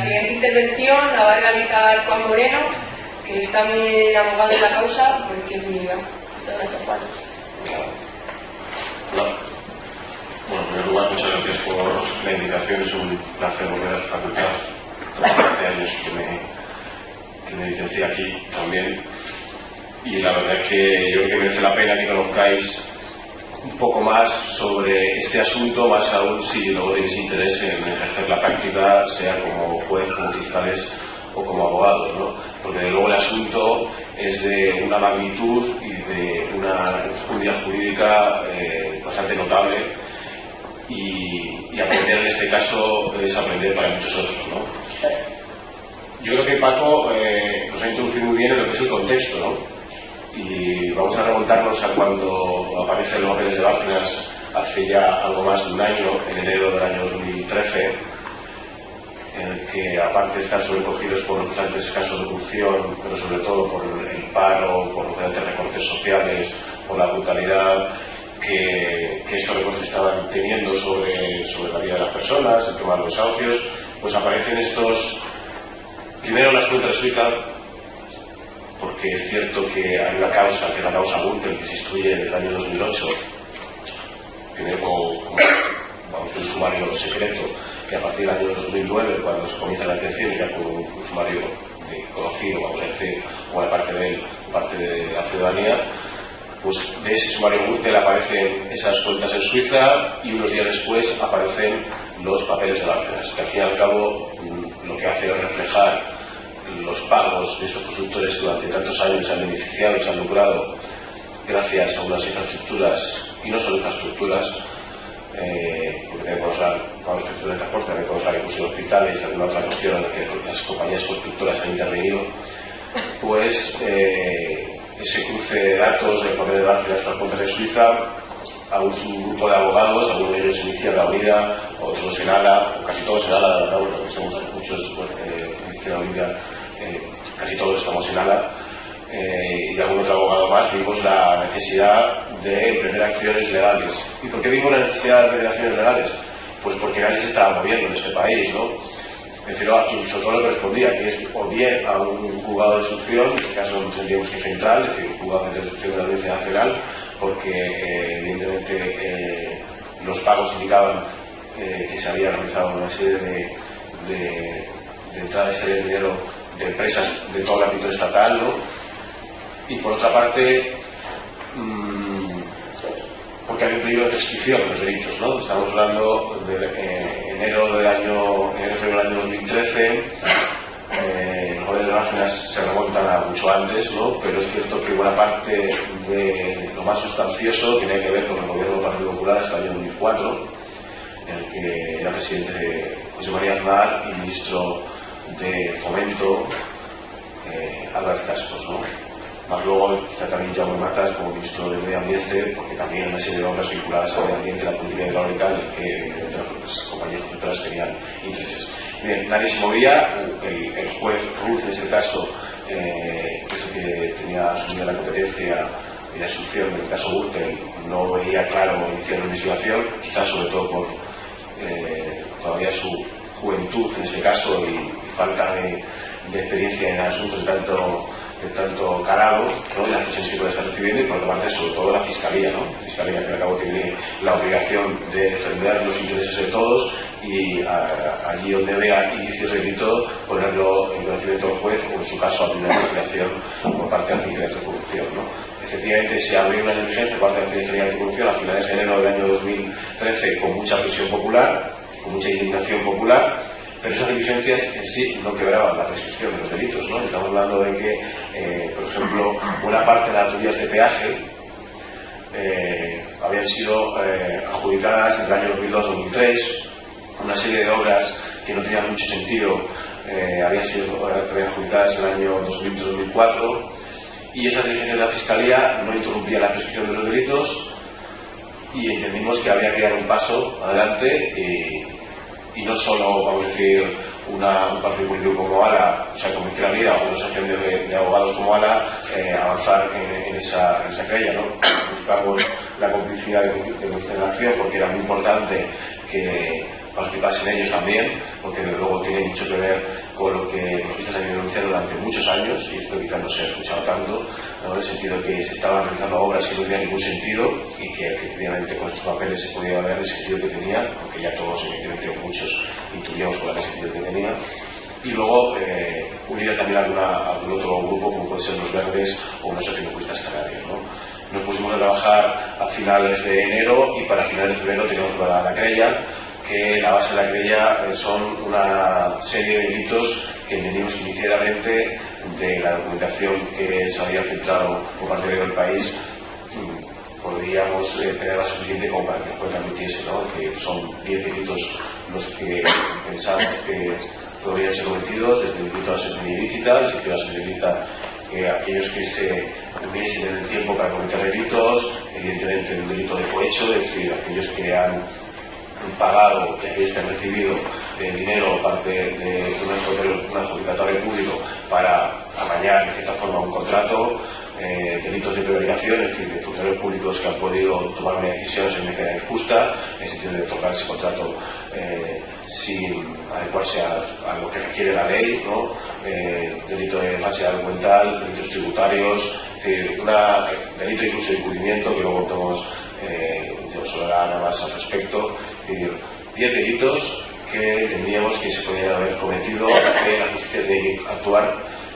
siguiente intervención la va a realizar Juan Moreno, que es también abogado de la causa por Izquierda Unida. Muchas gracias, Juan. Hola. Bueno, en primer lugar, muchas gracias por la invitación. Es un placer volver a esta facultad. Hace años que me licencié aquí también. Y la verdad es que yo creo que merece la pena que conozcáis un poco más sobre este asunto, más aún si luego tenéis interés en ejercer la práctica, sea como juez, como fiscales o como abogados, ¿no? Porque de luego el asunto es de una magnitud y de una profundidad jurídica bastante notable, y aprender en este caso es aprender para muchos otros, ¿no? Yo creo que Paco nos ha introducido muy bien en lo que es el contexto, ¿no? Y vamos a remontarnos a cuando aparecen los papeles de Bárcenas hace ya algo más de un año, en enero del año 2013, en el que, aparte de estar sobrecogidos por los constantes casos de corrupción, pero sobre todo por el paro, por los grandes recortes sociales, por la brutalidad que estos recortes estaban teniendo sobre la vida de las personas, el tema de los desahucios, pues aparecen estos, primero las cuentas de Suiza, porque es cierto que hay una causa, que es la causa Gürtel, que se instruye en el año 2008, primero como un sumario secreto, que a partir del año 2009, cuando se comienza la detención, ya con un sumario conocido, vamos a decir, buena parte de él, parte de la ciudadanía, pues de ese sumario Gürtel aparecen esas cuentas en Suiza, y unos días después aparecen los papeles de Bárcenas, que al fin y al cabo lo que hace es reflejar los pagos de estos constructores que durante tantos años se han beneficiado y se han lucrado gracias a unas infraestructuras, y no solo infraestructuras, porque tenemos la infraestructura de transporte, tenemos la inclusión de hospitales y alguna otra cuestión en la que las compañías constructoras han intervenido, pues ese cruce de datos del poder de Bárcenas con las cuentas de Suiza, a un grupo de abogados, algunos de ellos inician la unidad, otros en ALA, o casi todos en ALA, la verdad, porque somos muchos en la unidad, casi todos estamos en ALA, y algún otro abogado más, vimos la necesidad de emprender acciones legales. ¿Y por qué vimos la necesidad de emprender acciones legales? Pues porque nadie se estaba moviendo en este país, ¿no? Refiero a quien sobre todo le correspondía, que es o bien a un juzgado de instrucción, en este caso tendríamos que central, es decir, un juzgado de instrucción de la Audiencia Nacional, porque evidentemente los pagos indicaban que se había realizado una serie de entradas y series de dinero de empresas de todo el ámbito estatal, ¿no? Y por otra parte, porque había un peligro de prescripción de los delitos, ¿no? Estamos hablando de enero, febrero del año 2013. Los gobiernos de Bárcenas se remontan a mucho antes, ¿no? Pero es cierto que buena parte de lo más sustancioso tiene que ver con el gobierno del Partido Popular hasta el año 2004, en el que era presidente José María Aznar y ministro de Fomento Álvarez Cascos, ¿no? Más luego quizá también Jaume Matas como ministro de Medio Ambiente, porque también hay una serie de obras vinculadas al medio ambiente y la política hidráulica, en el que las compañías constructoras tenían intereses. Bien, nadie se movía. El juez Ruz, en este caso, que es el que tenía asumida la competencia y la instrucción en el caso Gürtel, no veía claro iniciar una investigación, quizás sobre todo por todavía su juventud en este caso y falta de experiencia en asuntos de tanto calado, ¿no? Y las presiones que puede estar recibiendo, y por otra parte sobre todo la Fiscalía, ¿no? La Fiscalía, que al cabo tiene la obligación de defender los intereses de todos, y allí donde vea indicios de delito ponerlo en conocimiento del juez, o en su caso abrir una investigación por parte de la Fiscalía de Corrupción, ¿no? Efectivamente se abrió una diligencia por parte de la Fiscalía de Corrupción a finales de enero del año 2013 con mucha presión popular, con mucha indignación popular, pero esas diligencias en sí no quebraban la prescripción de los delitos, ¿no? Estamos hablando de que, por ejemplo, buena parte de las autovías de peaje habían sido adjudicadas entre el año 2002-2003, una serie de obras que no tenían mucho sentido habían sido adjudicadas en el año 2003-2004, y esas diligencias de la Fiscalía no interrumpían la prescripción de los delitos, y entendimos que había que dar un paso adelante y no solo, vamos a decir, un partido político como ALA, o sea, como Izquierda Unida, o una asociación de abogados como ALA, avanzar en esa querella, ¿no? Buscamos la complicidad de nuestra acción, porque era muy importante que participasen ellos también, porque desde luego tienen mucho que ver con lo que los juristas han denunciado durante muchos años, y esto quizás no se ha escuchado tanto, ¿no? En el sentido de que se estaban realizando obras que no tenían ningún sentido y que efectivamente con estos papeles se podía ver el sentido que tenía, aunque ya todos, evidentemente muchos, intuíamos cuál era el sentido que tenía. Y luego unida también a algún otro grupo, como pueden ser los Verdes o unos socialistas canarios, ¿no? Nos pusimos a trabajar a finales de enero y para finales de febrero teníamos la querella, que la base de la querella son una serie de delitos que entendimos que inicialmente de la documentación que se había filtrado por parte del país podríamos tener la suficiente como para que el juez admitiese, ¿no? Que son 10 delitos los que pensamos que podrían ser cometidos, desde el delito de asociación ilícita, el sentido de asociación ilícita, aquellos que se uniesen en el tiempo para cometer delitos, evidentemente el delito de cohecho, es decir, aquellos que han pagado y aquellos que han recibido dinero parte de un adjudicatario público para amañar de cierta forma un contrato, delitos de prevaricación, es decir, de funcionarios públicos que han podido tomar una decisión en medida injusta, en el sentido de otorgar ese contrato sin adecuarse a lo que requiere la ley, ¿no? Delito de falsedad documental, delitos tributarios, es decir, delito incluso de encubrimiento, que luego todos os hablará nada más al respecto. Es decir, 10 delitos que entendíamos que se podían haber cometido, que la justicia tiene que actuar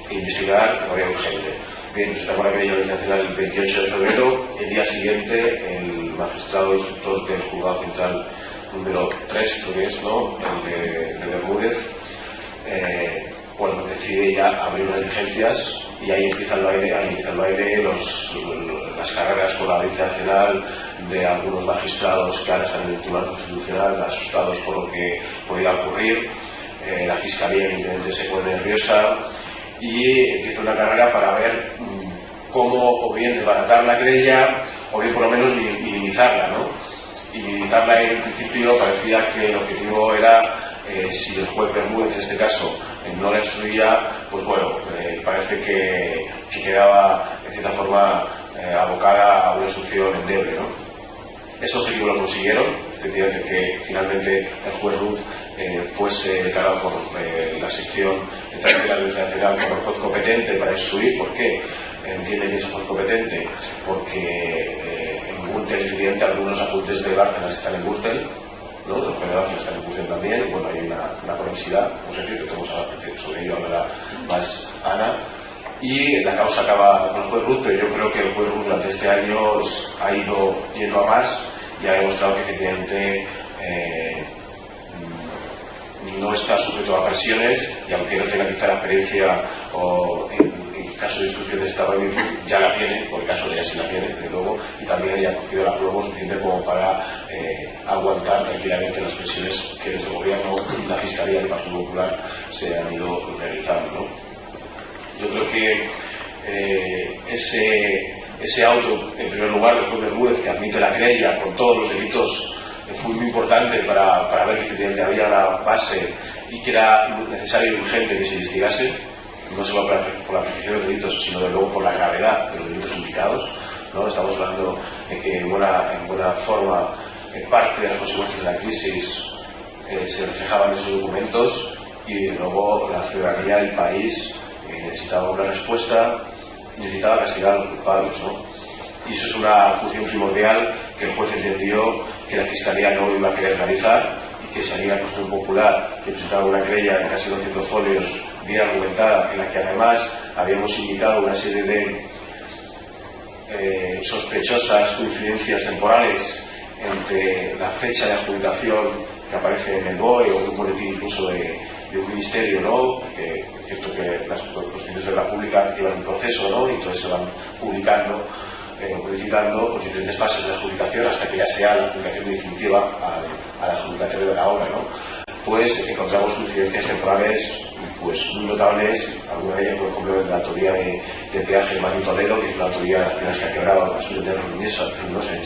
e investigar de manera urgente. Bien, presentamos la querella nacional el 28 de febrero. El día siguiente, el magistrado instructor del juzgado central número 3, creo que es, ¿no?, el de Bermúdez, decide ya abrir unas diligencias y ahí empieza el baile, las carreras por la audiencia nacional de algunos magistrados que ahora están en el Tribunal Constitucional, asustados por lo que podía ocurrir. La Fiscalía evidentemente se pone nerviosa y empieza una carrera para ver cómo o bien desbaratar la querella o bien por lo menos minimizarla, ¿no? Y minimizarla en principio parecía que el objetivo era, si el juez Bermúdez en este caso no la instruía, pues bueno, parece que quedaba de cierta forma abocada a una instrucción endeble, ¿no? Ese objetivo lo consiguieron, efectivamente, que finalmente el juez Ruz fuese declarado por la sección de la Audiencia Nacional como el juez competente para instruir. ¿Por qué entiende que es el juez competente? Porque en Gürtel, evidentemente, algunos apuntes de Bárcenas están en Gürtel, ¿no? Los generales están en Gürtel también. Bueno, hay una conexidad, no sé qué, sobre ello hablará más Ana. Y la causa acaba con el juez Ruz, pero yo creo que el juez Ruz durante este año ha ido yendo a más y ha demostrado que efectivamente no está sujeto a presiones, y aunque no tenga quizá la experiencia o en caso de instrucción de esta magnitud, ya la tiene, por el caso de ella sí la tiene, desde luego, y también haya cogido la prueba suficiente como para aguantar tranquilamente las presiones que desde el gobierno, la Fiscalía y el Partido Popular se han ido realizando, ¿no? Yo creo que ese auto, en primer lugar, del juez Bermúdez, que admite la querella con todos los delitos, fue muy importante para ver que efectivamente había una base y que era necesario y urgente que se investigase, no solo por la prescripción de delitos, sino de luego por la gravedad de los delitos implicados, ¿no? Estamos hablando de que en buena forma parte de las consecuencias de la crisis se reflejaban en esos documentos, y luego la ciudadanía del país necesitaba una respuesta, necesitaba castigar a los culpables, ¿no? Y eso es una función primordial que el juez entendió que la Fiscalía no iba a querer realizar, y que salía la Constitución Popular, que presentaba una querella de casi 200 folios bien argumentada, en la que además habíamos indicado una serie de sospechosas coincidencias temporales entre la fecha de adjudicación que aparece en el BOE o en un boletín incluso de un ministerio, ¿no? Que es cierto que las constituciones de la República llevan un proceso, ¿no? Y entonces se van publicando, publicitando por diferentes fases de adjudicación hasta que ya sea la adjudicación definitiva al adjudicatario de la obra, ¿no? Pues encontramos coincidencias temporales pues muy notables, alguna de ellas, por ejemplo, en la autoría de peaje de Mari Toledo, que es una autoría de las primeras que ha quebrado la suya de Ruinosa,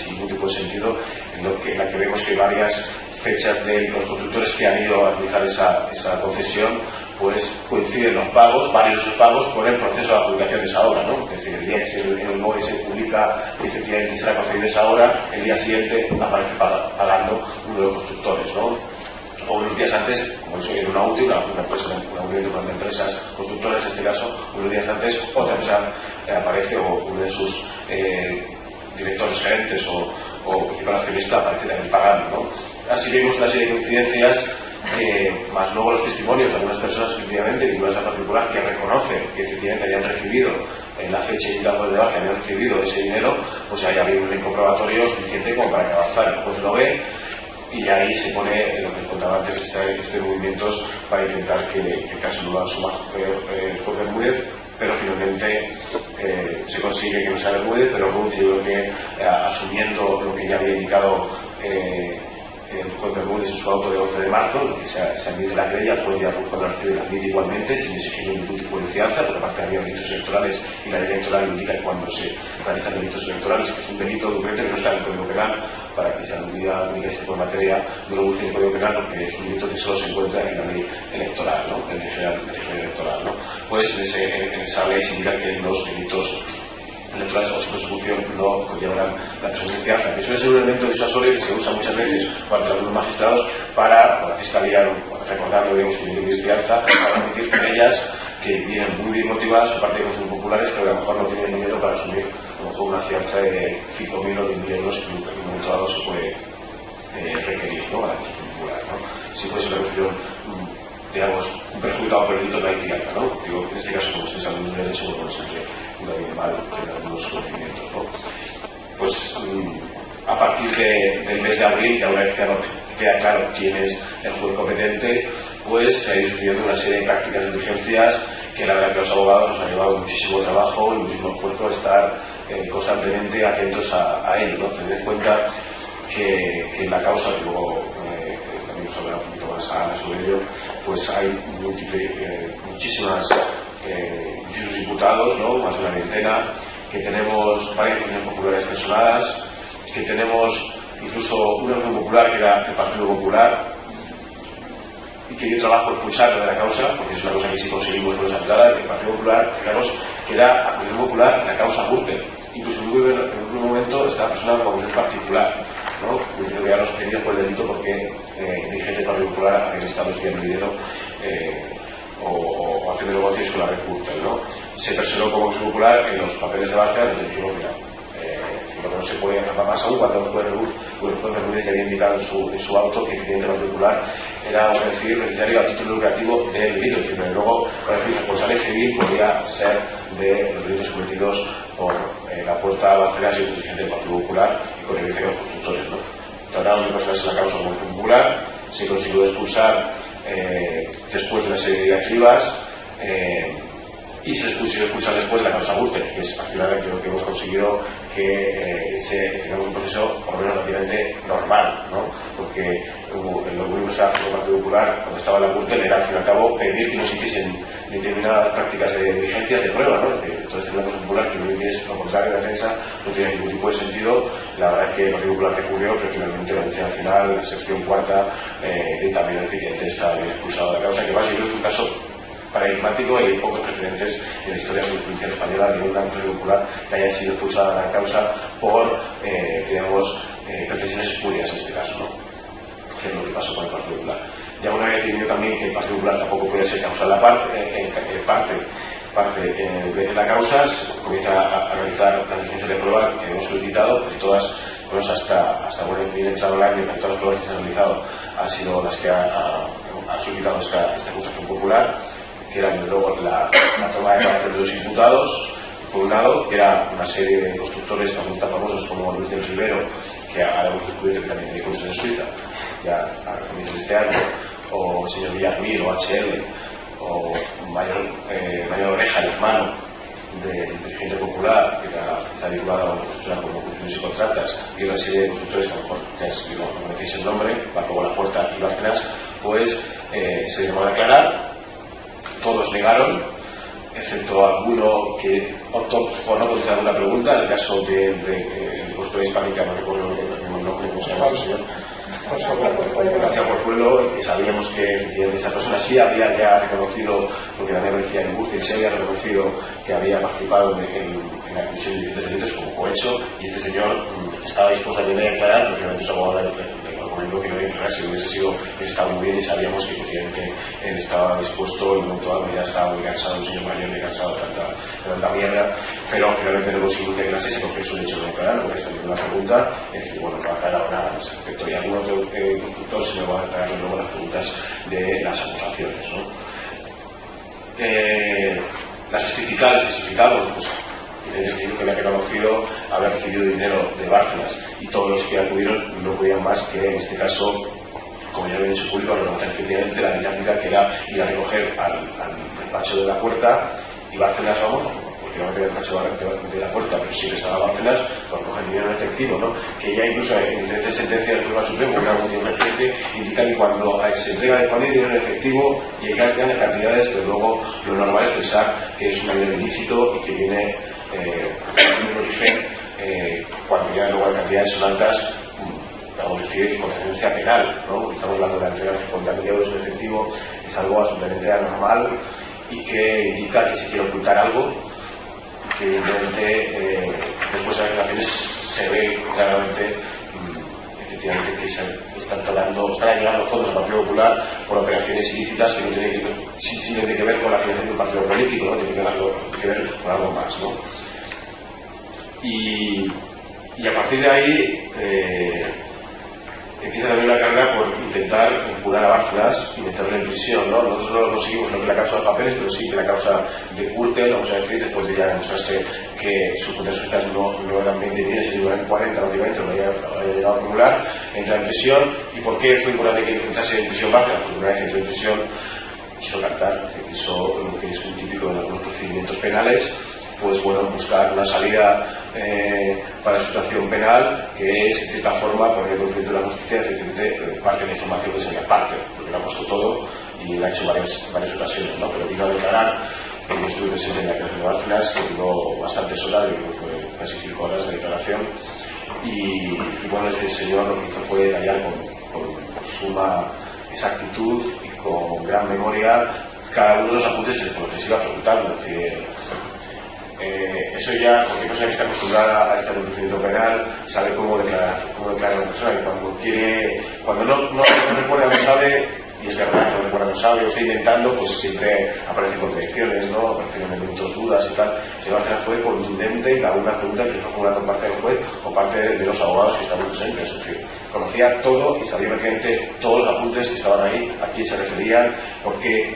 sin ningún tipo de sentido, en la que vemos que varias fechas de los constructores que han ido a realizar esa concesión pues coinciden los pagos, varios de esos pagos, con el proceso de adjudicación de esa obra, ¿no? Es decir, el día que en el BOE se publica que efectivamente será concedido esa obra, el día siguiente aparece pagando uno de los constructores, ¿no? o unos días antes, como eso, en una UTI, una unión de empresas constructoras, en este caso, unos días antes, otra empresa aparece, o uno de sus directores, gerentes o principal accionista aparece también pagando, ¿no? Así vemos una serie de coincidencias, más luego los testimonios de algunas personas efectivamente vinculadas al particular que reconocen que efectivamente hayan recibido en la fecha indicada de base, habían recibido ese dinero, pues haya habido un comprobatorio suficiente como para que avanzar. El juez lo ve y ahí se pone lo que contaba antes, este movimientos para intentar que casi no lo asuma el juez Bermúdez, pero finalmente se consigue que no sea Bermúdez, pero Ruth, yo creo que asumiendo lo que ya había indicado el juez Bermúdez en su auto de 11 de marzo, en que se admite la querella, el juez ya cuando la recibe la admite igualmente, sin exigir ningún tipo de fianza, porque aparte había delitos electorales y la ley electoral indica que cuando se realizan delitos electorales, que es un delito concreto que no está en el Código Penal, para que si algún día diga este tipo de materia no lo busque en el Código Penal, porque es un delito que solo se encuentra en la ley electoral, ¿no? En el régimen electoral, ¿no? Pues en esa ley se indica que los delitos electorales o su persecución no conllevarán la presunción de fianza, que suele ser un elemento disuasorio que se usa muchas veces por algunos magistrados para la fiscalía recordando, digamos, que no hay fianza, para admitir querellas que vienen muy bien motivadas por parte de consumos populares que a lo mejor no tienen dinero para asumir a lo mejor una fianza de 5.000 o 10.000 euros que en un momento dado se puede requerir, ¿no? A la consumo popular, ¿no? Si fuese una cuestión, digamos, un perjudicado por el delito no hay fianza, ¿no? Digo, en este caso, como ustedes saben, un derecho, bueno, siempre no hay mal en algunos conocimientos, ¿no? Pues a partir del mes de abril, ya una vez que queda claro quién es el juez competente, pues se ha ido sucediendo una serie de prácticas de diligencias que la verdad que los abogados nos han llevado muchísimo trabajo y muchísimo esfuerzo de estar constantemente atentos a ello, ¿no? Tener en cuenta que en la causa, que luego también nos hablará un poquito más sobre ello, pues hay muchísimas muchos diputados, ¿no? Más de una veintena, que tenemos varias opiniones populares personadas, que tenemos incluso una opinión popular que era el Partido Popular y que dio trabajo expulsarlo de la causa, porque es una cosa que sí conseguimos con esa entrada, que el Partido Popular, digamos, que era la opinión popular en la causa Gürtel. Incluso en un momento esta persona como opinión particular, ¿no? Diciendo que eran los ofendidos por el delito porque dirigentes del Partido Popular habían estado estudiando dinero o haciendo negocios con la red Gürtel, ¿no? Se personó como opinión popular en los papeles de Barça, y dijimos, mira, lo que no se puede, más aún cuando el juez Bermúdez ya había indicado en su auto que efectivamente el Partido Popular era un perfil beneficiario a título lucrativo del delito, es decir, pero luego el perfil responsable civil podía ser de los delitos cometidos por la puerta Barcenas y el dirigente del Partido Popular y con evidencia de los constructores, ¿no? Trataron de personarse la causa como opinión popular, se consiguió expulsar después de una serie de diatribas y se consiguió expulsar después la causa Gürtel, que es al final creo que hemos conseguido que tengamos un proceso por lo menos relativamente normal, ¿no? Porque lo único que se hace con el Partido Popular cuando estaba la Gürtel era al fin y al cabo pedir que no se hiciesen determinadas prácticas de diligencias de prueba, ¿no? Es decir, entonces la cosa popular que no es lo contrario de la defensa no tiene ningún tipo de sentido. La verdad es que el Partido Popular recurrió, pero finalmente la Audiencia Nacional, la sección cuarta, también el cliente está bien expulsado de la causa, que básicamente es un caso paradigmático y hay pocos precedentes en la historia judicial española de una Partido Popular que haya sido expulsada de la causa por, digamos, pretensiones espurias en este caso, ¿no? Que es lo que pasó con el Partido Popular. Ya una vez definido también que el Partido Popular tampoco puede ser causal parte de la causa, se comienza a analizar las diligencias de prueba que hemos solicitado, pues todas, pues hasta bueno, bien entrado el año, todas las pruebas que se han analizado han sido las que ha solicitado esta acusación popular, que eran luego la toma de carácter de los imputados, por un lado, que era una serie de constructores también tan famosos como Luis del Rivero, que ahora hemos descubierto que también hay constructores en Suiza, ya a comienzos de este año, o el señor Villarmil, o HL, o Mayor Oreja, el hermano del dirigente popular, que está vinculado a la constructora por locuciones y contratas, y una serie de constructores que a lo mejor no conocéis el nombre, Barco La Puerta y Bárcenas, pues se llamó a declarar. Todos negaron, excepto alguno que optó por no contestar alguna pregunta. En el caso de constructora hispánica, no recuerdo el nombre, cómo se llama el señor, García Porzuelo, que sabíamos que esta persona sí había ya reconocido, porque también aparecía en Gürtel, se había reconocido que había participado en la comisión de diferentes delitos como cohecho, y este señor estaba dispuesto a venir a declarar, porque realmente su abogado le documento que no hay que si hubiese estado muy bien y sabíamos que efectivamente él estaba dispuesto y no ya estaba muy cansado, un señor mayor muy cansado de tanta mierda, pero finalmente no conseguimos integrarse porque es un hecho de declarar, porque está haciendo una pregunta, es decir, bueno, para aclarar ahora al respecto. Y algunos constructores se me van a aclarar luego las preguntas de las acusaciones, ¿no? Las justificados, pues es decir, que había reconocido haber recibido dinero de Bárcenas y todos los que acudieron no podían más que, en este caso, como ya lo he hecho público, reconocer efectivamente la dinámica que era ir a recoger al despacho de la puerta y Bárcenas, vamos, porque no me quedé el despacho de la puerta, pero sí que estaba Bárcenas, pues coger dinero en efectivo, ¿no? Que ya incluso en diferentes sentencias del Tribunal Supremo, una moción reciente, indica que cuando se entrega de poner dinero en efectivo y hay grandes cantidades, pero luego lo normal es pensar que es un dinero ilícito y que viene un origen cuando ya luego las cantidades son altas, vamos a decir, con tendencia penal, ¿no? Porque estamos hablando de la entrega de 50.000 euros en efectivo, es algo absolutamente anormal y que indica que se quiere ocultar algo, que evidentemente después de las declaraciones se ve claramente efectivamente que se están llegando fondos al Partido Popular por operaciones ilícitas que no tienen simplemente que ver con la financiación de un partido político, ¿no? Tienen que ver con algo más, ¿no? Y a partir de ahí empieza también la carrera por intentar imputar a Bárcenas y meterlo en prisión, ¿no? Nosotros no conseguimos lo que la causa de papeles, pero sí que la causa de Gürtel, vamos a decir, después de ya demostrarse que sus cuentas suizas no eran 20 millones, sino eran 40, prácticamente, lo había llegado a acumular, entra en prisión. ¿Y por qué fue importante que entrase en prisión Bárcenas? Porque una vez entró en prisión quiso cantar, quiso lo que es un típico de algunos procedimientos penales, pues bueno, buscar una salida para la situación penal que es, en cierta forma, poner el conocimiento de la justicia, efectivamente, parte de la información que sería parte, porque lo ha puesto todo y lo ha hecho varias ocasiones, ¿no? Pero vino a declarar, yo estuve presente en la cárcel de Bárcenas, que duró bastantes horas, fue casi 5 horas de declaración, y bueno, este señor lo que hizo fue detallar con suma exactitud y con gran memoria cada uno de los apuntes que se iba preguntando. Es decir, eso ya, cualquier persona que está acostumbrada a este procedimiento penal sabe cómo declarar a una persona, que cuando no recuerda, no sabe, y es verdad, no recuerda, no sabe, o está inventando, pues siempre aparecen contradicciones, ¿no? Aparecen elementos, dudas y tal. El señor Bárcenas fue contundente en alguna pregunta que le fue formulada por parte del juez o parte de los abogados que estaban presentes. Es decir, conocía todo y sabía perfectamente todos los apuntes que estaban ahí, a quién se referían, porque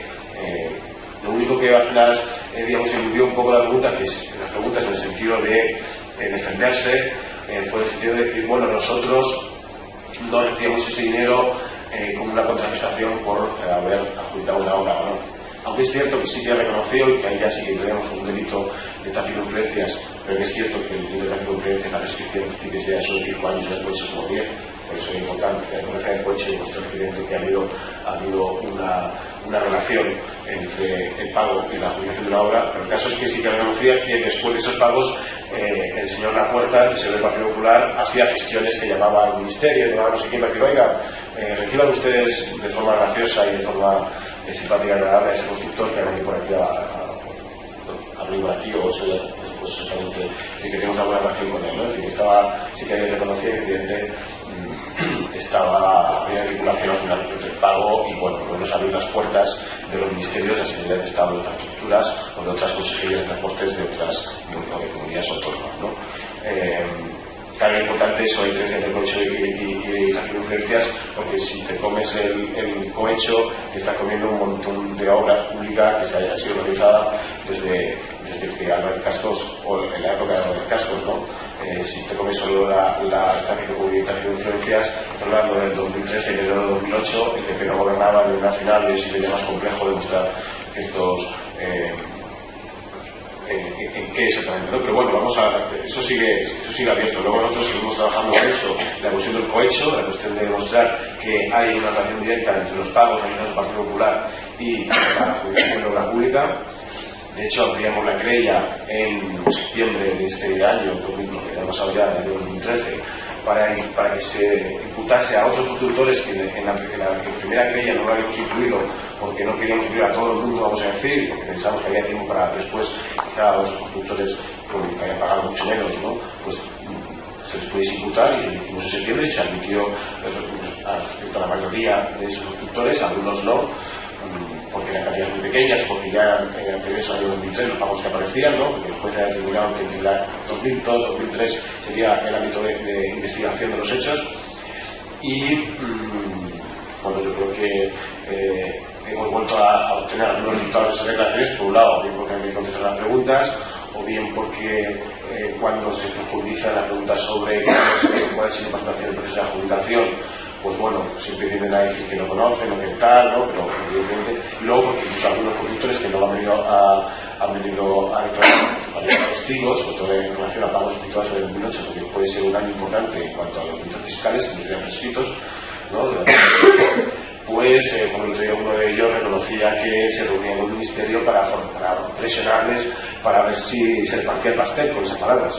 lo único que Bárcenas, digamos, eludió un poco las preguntas en el sentido de defenderse, fue en el sentido de decir, bueno, nosotros no recibimos ese dinero como una contraprestación por haber adjudicado una obra, ¿no? Aunque es cierto que sí que ha reconocido y que ahí ya sí que tenemos un delito de tráfico de influencias, pero que es cierto que el delito de tráfico de influencias, la prescripción que ya son 5 años y después es como 10, por eso es importante que la reconocer el coche y mostrar evidente que ha habido una relación entre el pago y la adjudicación de una obra, pero el caso es que sí que reconocía que después de esos pagos el señor Lapuerta, el señor del Partido Popular, hacía gestiones que llamaba al ministerio, llamaba a no sé quién para decir, oiga, reciban ustedes de forma graciosa y de forma simpática y agradable a ese constructor que ha venido por aquí a abrir por aquí, o eso ya pues exactamente, y que tenemos una buena relación con él, ¿no? Es decir, sí que reconocía que evidentemente había vinculación al final del pago y bueno, por lo menos abrir las puertas de los ministerios, de la Secretaría de Estado, de otras estructuras o de otras consejerías de transportes de otras comunidades autónomas, ¿no? Claro, es importante eso, la diferencia entre cohecho y las influencias, porque si te comes el cohecho, te estás comiendo un montón de obras públicas que se haya sido realizada desde que Álvarez Cascos o en la época de Álvarez Cascos, ¿no? Si te comes solo el tráfico público y tráfico de influencias, estamos hablando del 2013 y del 2008, el PP no gobernaba a nivel nacional, y es siempre más complejo demostrar ciertos en qué exactamente, ¿no? Pero bueno, eso sigue abierto. Luego nosotros seguimos trabajando en eso, la cuestión del cohecho, la cuestión de demostrar que hay una relación directa entre los pagos realizados del Partido Popular y la adjudicación de obra pública. De hecho, ampliamos la querella en septiembre de este año, que ha pasado ya, de 2013, para que se imputase a otros constructores que en la primera querella no lo habíamos incluido porque no queríamos incluir a todo el mundo, vamos a decir, porque pensamos que había tiempo para después, quizá a los constructores que habían pagado mucho menos, ¿no? Pues se les pudiese imputar y lo hicimos en septiembre y se admitió respecto a la mayoría de esos constructores, algunos no, porque eran cantidades muy pequeñas o porque ya anteriores al año 2003 los pagos que aparecían, ¿no? Porque el juez ha determinado que entre la 2002 y 2003 sería el ámbito de investigación de los hechos. Y bueno, yo creo que hemos vuelto a obtener algunos resultados de esas declaraciones, por un lado, bien porque hay que contestar las preguntas, o bien porque cuando se profundiza en la pregunta sobre cuál es la participación del proceso de adjudicación, pues bueno, siempre tienden a decir que no conocen o que tal, ¿no? Pero evidentemente, y luego porque incluso algunos conductores que no han venido a declarar su calidad de testigos, sobre todo en relación a pagos efectuados en el 2008, porque puede ser un año importante en cuanto a los delitos fiscales que sean prescritos, ¿no? Pues, como el otro día uno de ellos reconocía que se reunía con el ministerio para presionarles para ver si se repartía el pastel, con esas palabras.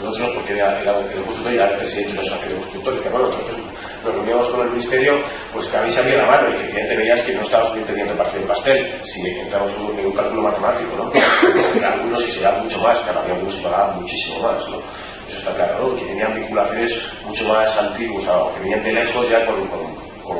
Nosotros, porque era el constructor y era el presidente de la asociación de constructores, que bueno, nosotros nos reuníamos con el ministerio, pues que a mí se abría la mano y efectivamente veías que no estábamos entendiendo parte del pastel, si entramos en un cálculo matemático, ¿no? Algunos sí se daban mucho más, cada día algunos se pagaban muchísimo más, ¿no? Eso está claro, ¿no? Que tenían vinculaciones mucho más antiguas, o que venían de lejos ya con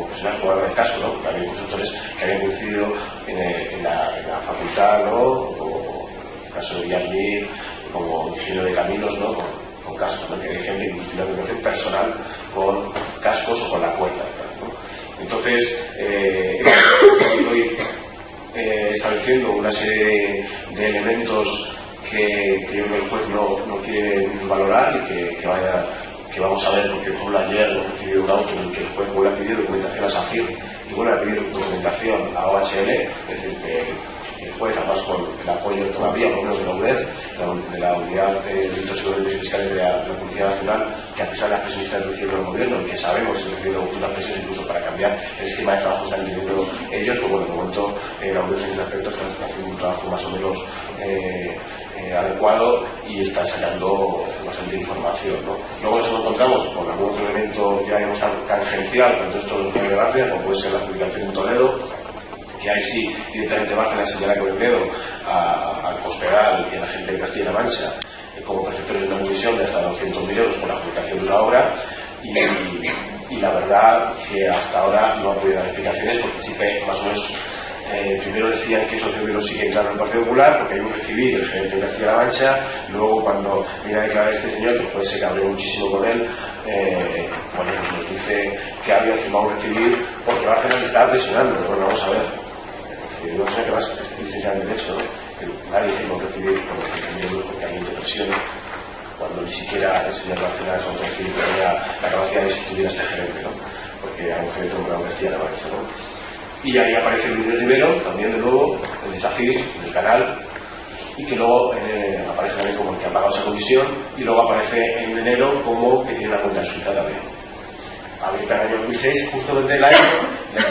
personas como el caso, ¿no? Porque había constructores que habían coincidido en la facultad, ¿no? O en el caso de Villarmir, como ingeniero de caminos, ¿no? Con cascos, ¿no? Que hay gente que tiene una vinculación personal con cascos o con la puerta, ¿no? Entonces, hemos ido estableciendo una serie de elementos que creo que el juez no quiere valorar y que vamos a ver, porque por ejemplo ayer hemos recibido un auto en el que el juez vuelve a pedir documentación a SACIR y vuelve a pedir documentación a OHL, es decir, que el juez, además con el apoyo todavía, por lo menos de la UNED, de la Unidad de Delitos y Delitos Fiscales de la Policía Nacional, que a pesar de las presiones que han recibido el gobierno, y que sabemos que han recibido unas presiones incluso para cambiar el esquema de trabajo que están teniendo ellos, pues bueno, de momento la UNED en ese aspecto está haciendo un trabajo más o menos adecuado y está sacando bastante información, ¿no? Luego nos encontramos con algún otro elemento ya digamos tangencial con todo esto de la gracia, como puede ser la adjudicación en Toledo, que ahí sí directamente Bárcenas señala con el dedo al Cospedal y a la gente de Castilla-La Mancha como perceptores de una comisión de hasta 200.000 euros por la adjudicación de una obra y la verdad que hasta ahora no ha podido dar explicaciones porque sí que más o menos primero decían que esos euros sí que entraron en el Partido Popular porque hay un recibir del gerente de Castilla-La Mancha. Luego cuando viene a declarar este señor, que puede ser que hablé muchísimo con él, bueno, pues nos dice que había firmado un recibir porque Bárcenas le estaba presionando. Bueno, vamos a ver, no sé qué más es licenciado en Derecho, ¿no? Que nadie firma un recibir porque alguien te presiona cuando ni siquiera el señor Bárcenas o un recibir tenía la capacidad de instituir a este gerente, ¿no? Porque era un gerente nombrado en Castilla-La Mancha, ¿no? Y ahí aparece Luis Rivero, también de nuevo, el de SACIR, en el canal, y que luego aparece también como el que ha pagado esa comisión, y luego aparece en enero como que tiene una cuenta en Suiza también. Ahorita en el año 2006, justamente el año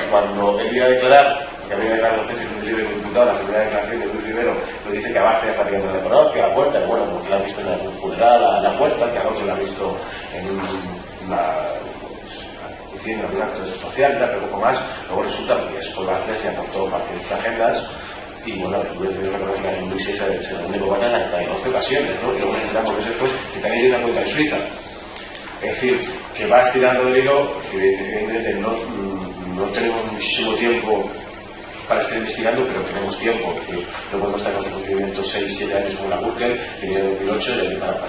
cuando él iba a declarar, que había declarado 2 veces un libre diputado, la primera declaración de Luis Rivero, lo dice que a Bárcenas está pidiendo la conoce, a la puerta, y bueno, porque la han visto en algún funeral, a la puerta, que a otro la han visto en en un acto de social, pero poco más. Luego resulta que después Bárcenas le aportó parte de sus agendas y bueno, Luis Rivero reconoce que en el 2006 se reúne con Bárcenas hasta en 11 ocasiones, ¿no? Y luego se enteramos después que también tiene una cuenta en Suiza. Es decir, que va estirando el hilo, que evidentemente no tenemos muchísimo tiempo para estar investigando, pero tenemos tiempo. Es decir, no podemos estar con los procedimientos 6-7 años como la Gürtel, que viene de 2008,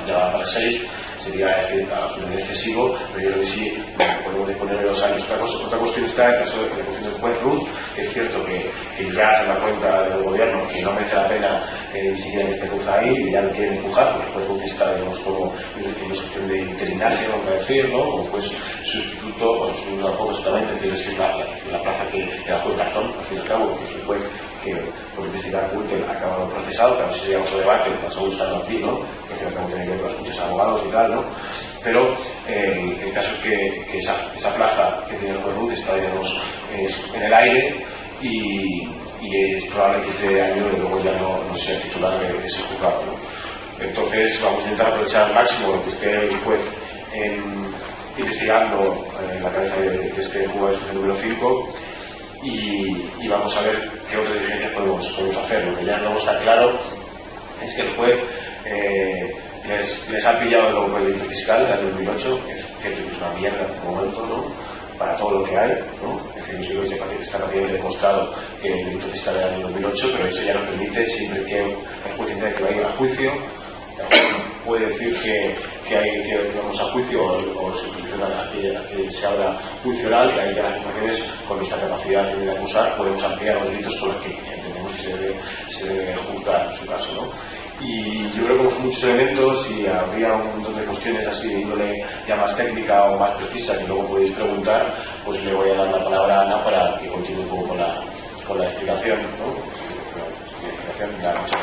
ya va para 6. Sería absolutamente excesivo, pero yo creo que sí podemos disponer de 2 años. Otra cuestión está en el caso de la cuestión del juez Ruth, que es cierto que ya se da cuenta del gobierno que no merece la pena ni siquiera que esté Ruth ahí y ya lo quieren empujar, porque el juez Ruth está, digamos, como en una sección de interinaje, vamos a decir, ¿no? Como juez sustituto, o sustituto tampoco exactamente, es decir, es que es la plaza que era juez Garzón, al fin y al cabo, que es un juez que por investigar Gürtel ha acabado procesado, claro, si sería otro debate, pasó estando aquí, ¿no? Que al final tiene que ver con los muchos abogados y tal, ¿no? Pero el caso es que esa plaza que tiene el juez Ruth está, digamos, en el aire y es probable que este año de luego ya no sea titular de ese juzgado, ¿no? Entonces vamos a intentar aprovechar al máximo lo que esté el juez investigando en la cabeza de este jugador número 5 y vamos a ver qué otras diligencias podemos hacer. Lo que ya no está claro es que el juez les ha pillado luego con el delito fiscal en el 2008, es cierto que es una mierda en el momento, ¿no? Para todo lo que hay, ¿no? Es decir, yo creo que está prácticamente demostrado que el delito fiscal era en el 2008, pero eso ya no permite, siempre que el juez entiende que va a ir a juicio, el juez puede decir que hay que vamos a juicio o se utiliza a que se abra juicio oral, y ahí ya las acusaciones, con nuestra capacidad de acusar, podemos ampliar los delitos con los que entendemos que se debe juzgar en su caso, ¿no? Y yo creo que son muchos elementos y habría un montón de cuestiones así de índole ya más técnica o más precisa que luego podéis preguntar, pues le voy a dar la palabra a Ana para que continúe un poco con la explicación, ¿no? La explicación, ya, muchas gracias.